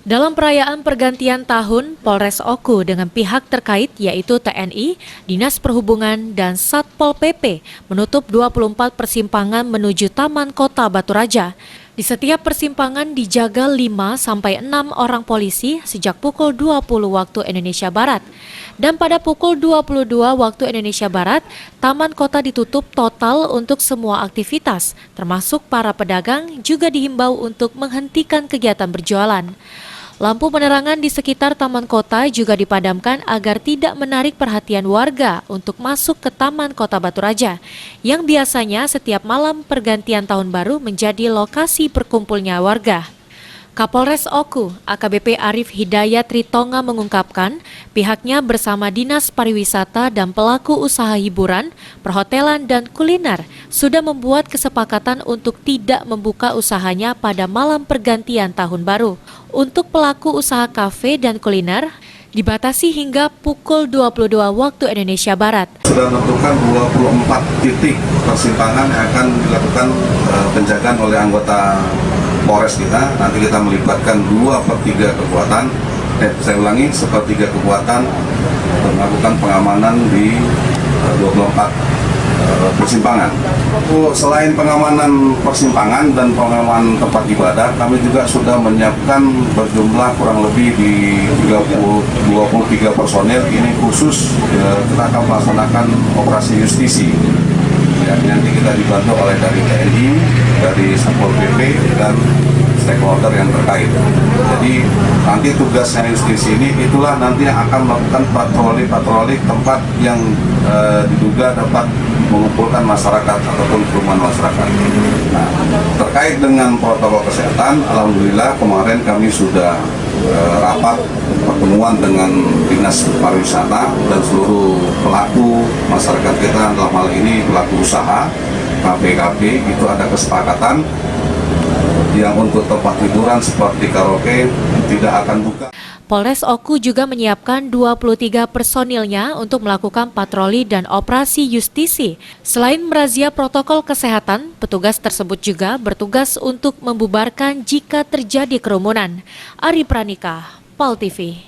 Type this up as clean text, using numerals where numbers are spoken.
Dalam perayaan pergantian tahun, Polres Oku dengan pihak terkait yaitu TNI, Dinas Perhubungan, dan Satpol PP menutup 24 persimpangan menuju Taman Kota Batu Raja. Di setiap persimpangan dijaga 5-6 orang polisi sejak pukul 20 waktu Indonesia Barat. Dan pada pukul 22 waktu Indonesia Barat, Taman Kota ditutup total untuk semua aktivitas, termasuk para pedagang juga dihimbau untuk menghentikan kegiatan berjualan. Lampu penerangan di sekitar Taman Kota juga dipadamkan agar tidak menarik perhatian warga untuk masuk ke Taman Kota Batu Raja, yang biasanya setiap malam pergantian tahun baru menjadi lokasi berkumpulnya warga. Kapolres Oku, AKBP Arif Hidayat Ritonga mengungkapkan, pihaknya bersama Dinas Pariwisata dan pelaku usaha hiburan, perhotelan dan kuliner sudah membuat kesepakatan untuk tidak membuka usahanya pada malam pergantian tahun baru. Untuk pelaku usaha kafe dan kuliner, dibatasi hingga pukul 22 waktu Indonesia Barat. Sudah menentukan 24 titik persimpangan yang akan dilakukan penjagaan oleh anggota Polres kita. Nanti kita melibatkan 2/3 kekuatan, saya ulangi, 1/3 kekuatan untuk melakukan pengamanan di 24 persimpangan. Selain pengamanan persimpangan dan pengamanan tempat ibadah, kami juga sudah menyiapkan berjumlah kurang lebih di 23 personil. Ini khusus kita akan melaksanakan operasi justisi. Ya, nanti kita dibantu oleh dari TNI, dari Satpol PP dan stakeholder yang terkait. Jadi nanti tugasnya justisi ini itulah nanti yang akan melakukan patroli tempat yang diduga dapat mengumpulkan masyarakat ataupun kerumunan masyarakat. Nah, terkait dengan protokol kesehatan, alhamdulillah kemarin kami sudah rapat pertemuan dengan Dinas Pariwisata dan seluruh pelaku masyarakat kita, dalam hal ini pelaku usaha, kafe-kafe, itu ada kesepakatan yang untuk tempat hiburan seperti karaoke tidak akan buka. Polres Oku juga menyiapkan 23 personilnya untuk melakukan patroli dan operasi justisi. Selain merazia protokol kesehatan, petugas tersebut juga bertugas untuk membubarkan jika terjadi kerumunan. Ari Pranika, PAL TV.